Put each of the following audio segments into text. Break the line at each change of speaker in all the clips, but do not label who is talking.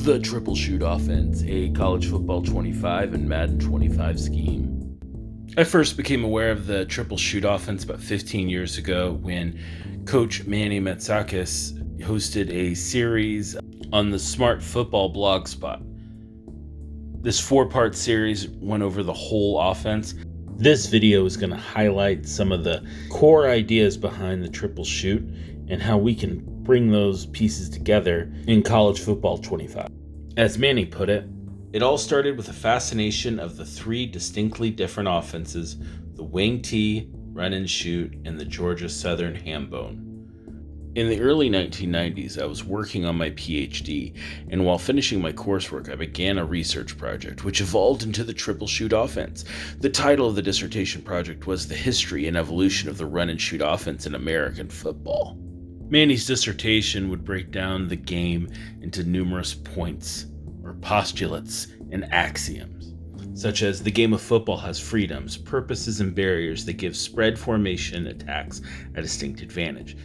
The triple shoot offense, a college football 25 and Madden 25 scheme. I first became aware of the triple shoot offense about 15 years ago when Coach Manny Matsakis hosted a series on the Smart Football blogspot. This 4-part series went over the whole offense. This video is going to highlight some of the core ideas behind the triple shoot and how we can bring those pieces together in college football 25. As Manny put it, it all started with a fascination of the three distinctly different offenses: the wing T, run and shoot, and the Georgia Southern ham bone. In the early 1990s, I was working on my PhD, and while finishing my coursework, I began a research project, which evolved into the triple shoot offense. The title of the dissertation project was The History and Evolution of the Run and Shoot Offense in American Football. Manny's dissertation would break down the game into numerous points, or postulates, and axioms, such as the game of football has freedoms, purposes, and barriers that give spread formation attacks a distinct advantage.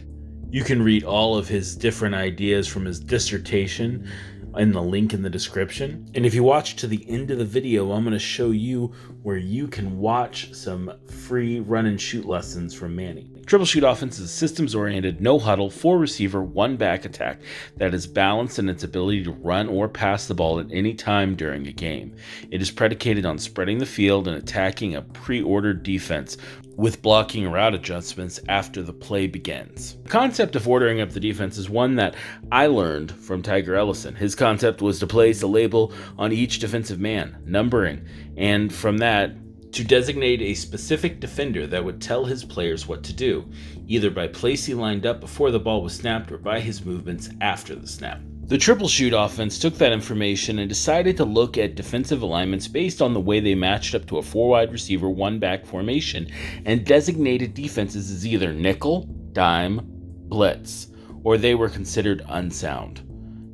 You can read all of his different ideas from his dissertation in the link in the description. And if you watch to the end of the video, I'm going to show you where you can watch some free run and shoot lessons from Manny. Triple shoot offense is a systems-oriented, no-huddle, 4-receiver, 1-back attack that is balanced in its ability to run or pass the ball at any time during a game. It is predicated on spreading the field and attacking a pre-ordered defense with blocking route adjustments after the play begins. The concept of ordering up the defense is one that I learned from Tiger Ellison. His concept was to place a label on each defensive man, numbering, and from that, to designate a specific defender that would tell his players what to do, either by place he lined up before the ball was snapped or by his movements after the snap. The triple shoot offense took that information and decided to look at defensive alignments based on the way they matched up to a 4-wide receiver, 1-back formation, and designated defenses as either nickel, dime, blitz, or they were considered unsound.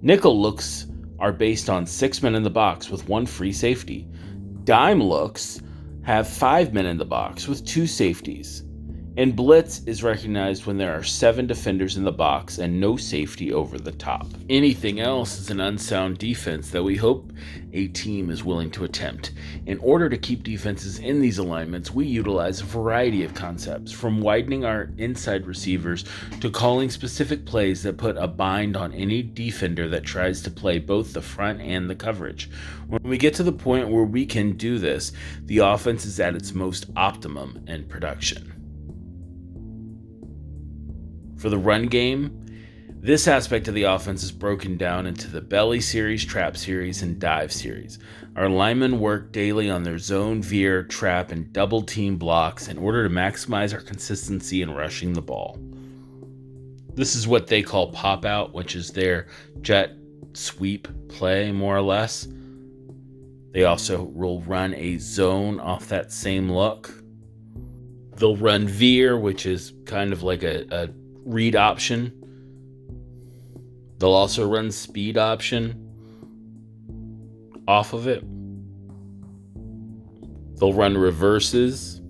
Nickel looks are based on 6 men in the box with 1 free safety. Dime looks have 5 men in the box with 2 safeties. And blitz is recognized when there are 7 defenders in the box and no safety over the top. Anything else is an unsound defense that we hope a team is willing to attempt. In order to keep defenses in these alignments, we utilize a variety of concepts, from widening our inside receivers to calling specific plays that put a bind on any defender that tries to play both the front and the coverage. When we get to the point where we can do this, the offense is at its most optimum in production. For the run game, this aspect of the offense is broken down into the belly series, trap series, and dive series. Our linemen work daily on their zone, veer, trap, and double team blocks in order to maximize our consistency in rushing the ball. This is what they call pop out, which is their jet sweep play, more or less. They also will run a zone off that same look. They'll run veer, which is kind of like a read option. They'll also run speed option off of it. They'll run reverses.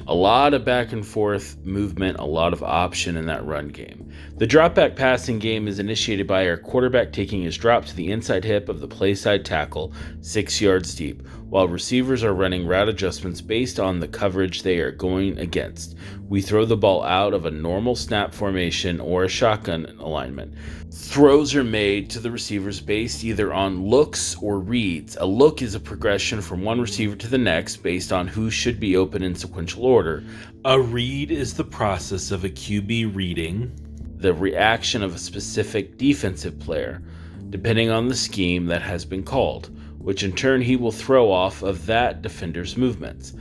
A lot of back and forth movement, a lot of option in that run game. The drop back passing game is initiated by our quarterback taking his drop to the inside hip of the play side tackle 6 yards deep, while receivers are running route adjustments based on the coverage they are going against. We throw the ball out of a normal snap formation or a shotgun alignment. Throws are made to the receivers based either on looks or reads. A look is a progression from one receiver to the next based on who should be open in sequential order. A read is the process of a QB reading the reaction of a specific defensive player, depending on the scheme that has been called, which in turn he will throw off of that defender's movements.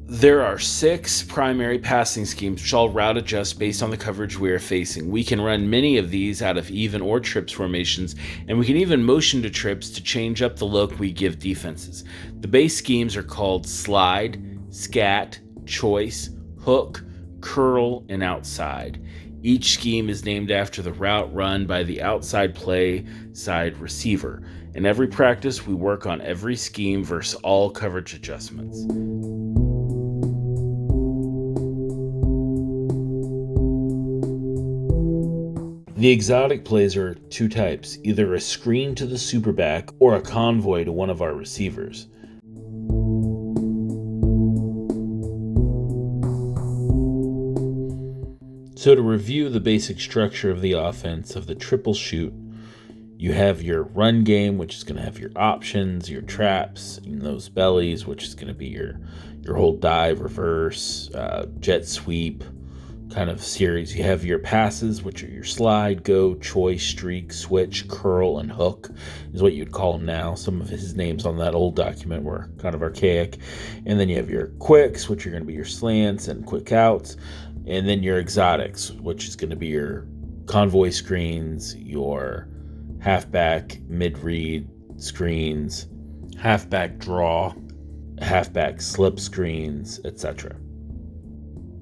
There are 6 primary passing schemes which all route adjust based on the coverage we are facing. We can run many of these out of even or trips formations, and we can even motion to trips to change up the look we give defenses. The base schemes are called slide, scat, choice, hook, curl, and outside. Each scheme is named after the route run by the outside play side receiver. In every practice, we work on every scheme versus all coverage adjustments. The exotic plays are two types, either a screen to the superback or a convoy to one of our receivers. So to review the basic structure of the offense of the triple shoot, you have your run game, which is going to have your options, your traps, and those bellies, which is going to be your whole dive, reverse, jet sweep kind of series. You have your passes, which are your slide, go, choice, streak, switch, curl, and hook is what you'd call them now. Some of his names on that old document were kind of archaic. And then you have your quicks, which are going to be your slants and quick outs. And then your exotics, which is going to be your convoy screens, your halfback mid-read screens, halfback draw, halfback slip screens, etc.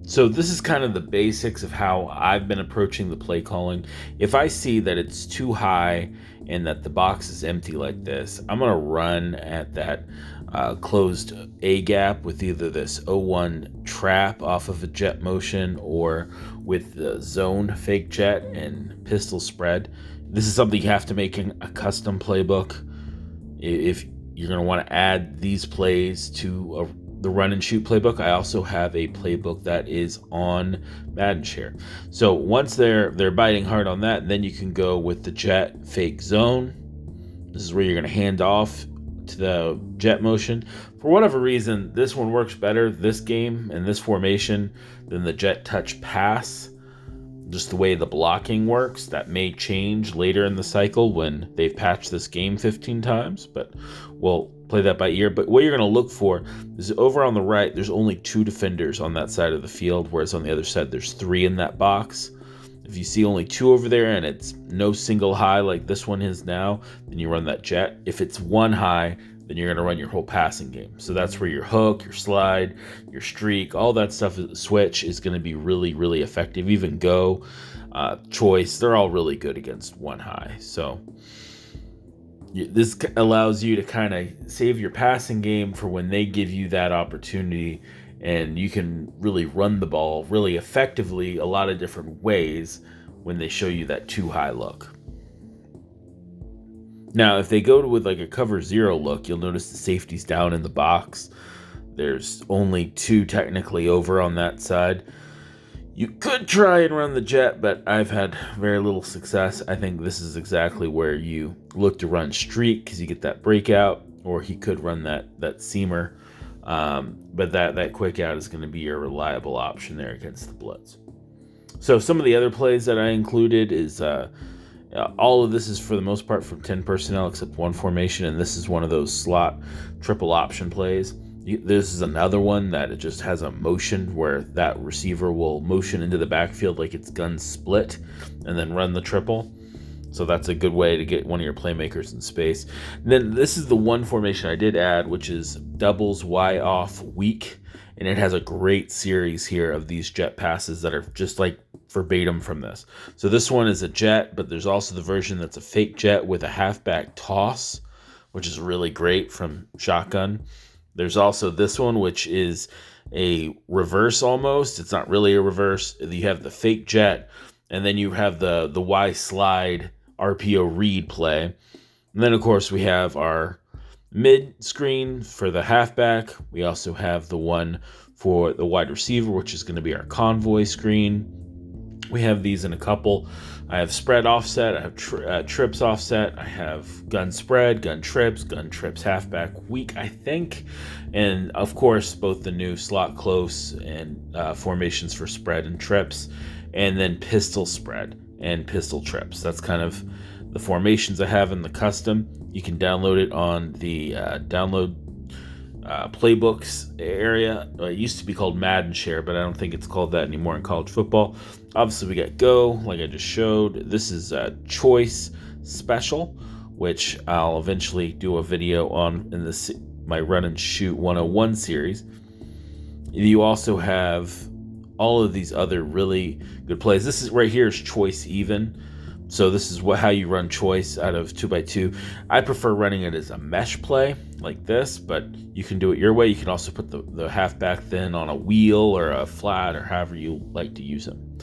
So this is kind of the basics of how I've been approaching the play calling. If I see that it's too high and that the box is empty like this, I'm going to run at that closed A gap with either this 0-1 trap off of a jet motion or with the zone fake jet and pistol spread. This is something you have to make in a custom playbook. If you're going to want to add these plays to the run and shoot playbook, I also have a playbook that is on Madden Share. So once they're biting hard on that, then you can go with the jet fake zone. This is where you're going to hand off to the jet motion. For whatever reason, this one works better, this game and this formation, than the jet touch pass. Just the way the blocking works, that may change later in the cycle when they've patched this game 15 times, but we'll play that by ear. But what you're going to look for is over on the right, there's only 2 defenders on that side of the field, whereas on the other side, there's 3 in that box. If you see only 2 over there and it's no single high like this one is now, then you run that jet. If it's 1 high, then you're going to run your whole passing game. So that's where your hook, your slide, your streak, all that stuff, switch is going to be really, really effective. Even go, choice, they're all really good against 1 high. So this allows you to kind of save your passing game for when they give you that opportunity, and you can really run the ball really effectively a lot of different ways when they show you that 2 high look. Now, if they go with like a cover 0 look, you'll notice the safety's down in the box. There's only 2 technically over on that side. You could try and run the jet, but I've had very little success. I think this is exactly where you look to run streak because you get that breakout, or he could run that seamer. But that quick out is going to be your reliable option there against the blitz. So some of the other plays that I included is all of this is for the most part from 10 personnel except one formation, and this is one of those slot triple option plays. This is another one that it just has a motion where that receiver will motion into the backfield like it's gun split and then run the triple. So that's a good way to get one of your playmakers in space. And then this is the one formation I did add, which is doubles Y off weak. And it has a great series here of these jet passes that are just like verbatim from this. So this one is a jet, but there's also the version that's a fake jet with a halfback toss, which is really great from shotgun. There's also this one, which is a reverse almost. It's not really a reverse. You have the fake jet, and then you have the Y slide RPO read play. And then, of course, we have our mid screen for the halfback. We also have the one for the wide receiver, which is going to be our convoy screen. We have these in a couple. I have spread offset, I have trips offset, I have gun spread, gun trips halfback weak, I think. And of course, both the new slot close and formations for spread and trips, and then pistol spread and pistol trips. That's kind of the formations I have in the custom. You can download it on the download playbooks area. It used to be called Madden Share, but I don't think it's called that anymore in college football. Obviously, we got Go, like I just showed. This is a Choice Special, which I'll eventually do a video on in my Run and Shoot 101 series. You also have all of these other really good plays. This is right here is Choice Even. So this is how you run choice out of 2x2. I prefer running it as a mesh play like this, but you can do it your way. You can also put the halfback then on a wheel or a flat or however you like to use them.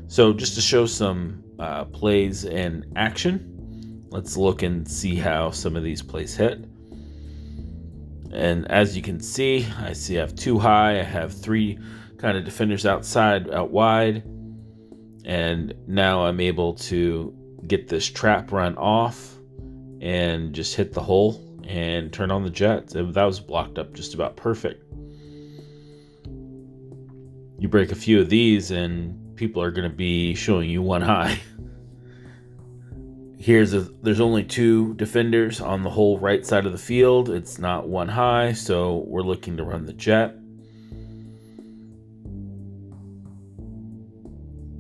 So just to show some plays in action. Let's look and see how some of these plays hit. And as you can see, I have 2 high. I have 3 kind of defenders out wide. And now I'm able to get this trap run off and just hit the hole and turn on the jet. So that was blocked up just about perfect. You break a few of these and people are going to be showing you 1 high. There's only 2 defenders on the whole right side of the field. It's not 1 high, so we're looking to run the jet.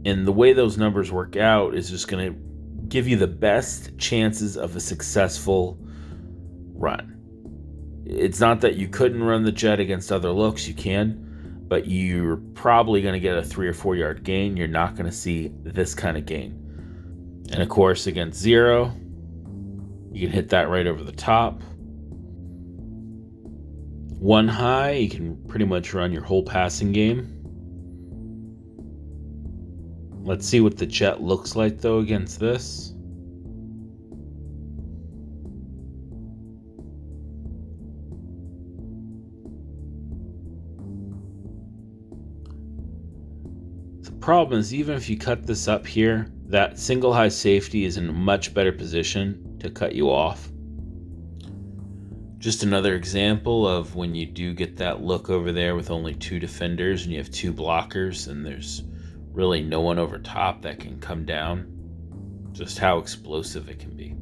And the way those numbers work out is just going to give you the best chances of a successful run. It's not that you couldn't run the jet against other looks, you can, but you're probably going to get a 3 or 4 yard gain. You're not going to see this kind of gain. And of course, against 0, you can hit that right over the top. 1 high, you can pretty much run your whole passing game. Let's see what the jet looks like, though, against this. The problem is, even if you cut this up here, that single high safety is in a much better position to cut you off. Just another example of when you do get that look over there with only 2 defenders and you have 2 blockers and there's really no one over top that can come down. Just how explosive it can be.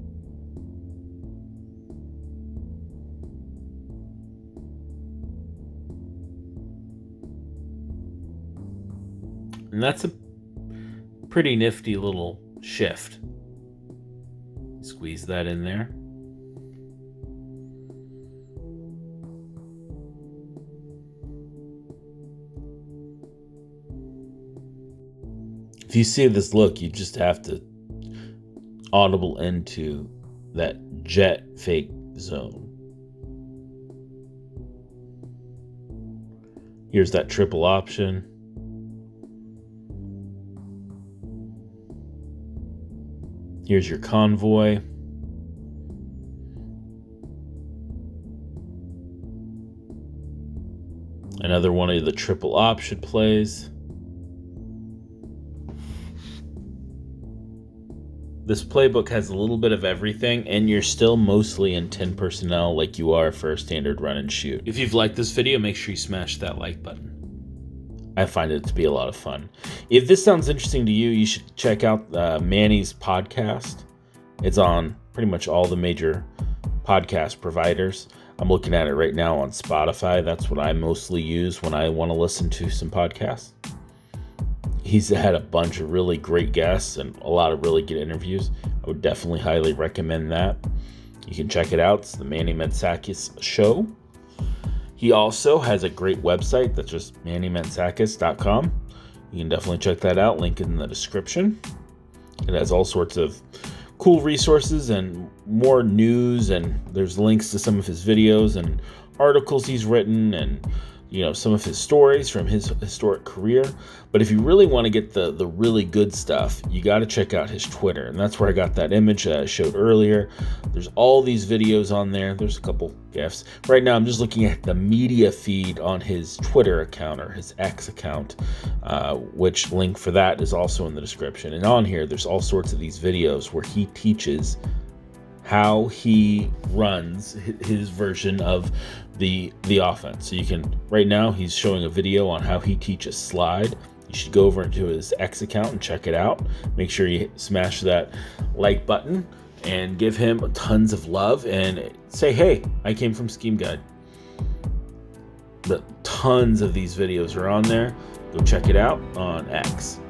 And that's a pretty nifty little shift. Squeeze that in there. If you see this look, you just have to audible into that jet fake zone. Here's that triple option. Here's your convoy. Another one of the triple option plays. This playbook has a little bit of everything, and you're still mostly in 10 personnel like you are for a standard run and shoot. If you've liked this video, make sure you smash that like button. I find it to be a lot of fun. If this sounds interesting to you, you should check out Manny's podcast. It's on pretty much all the major podcast providers. I'm looking at it right now on Spotify. That's what I mostly use when I want to listen to some podcasts. He's had a bunch of really great guests and a lot of really good interviews. I would definitely highly recommend that. You can check it out. It's the Manny Matsakis Show. He also has a great website that's just mannymatsakis.com. You can definitely check that out. Link in the description. It has all sorts of cool resources and more news, and there's links to some of his videos and articles he's written and some of his stories from his historic career. But if you really want to get the really good stuff, you got to check out his Twitter. And that's where I got that image that I showed earlier. There's all these videos on there. There's a couple GIFs. Right now, I'm just looking at the media feed on his Twitter account or his X account, which link for that is also in the description. And on here, there's all sorts of these videos where he teaches how he runs his version of the offense. So you can, right now, he's showing a video on how he teaches slide. You should go over into his X account and check it out. Make sure you smash that like button and give him tons of love and say, hey, I came from Scheme Guide. But tons of these videos are on there. Go check it out on X.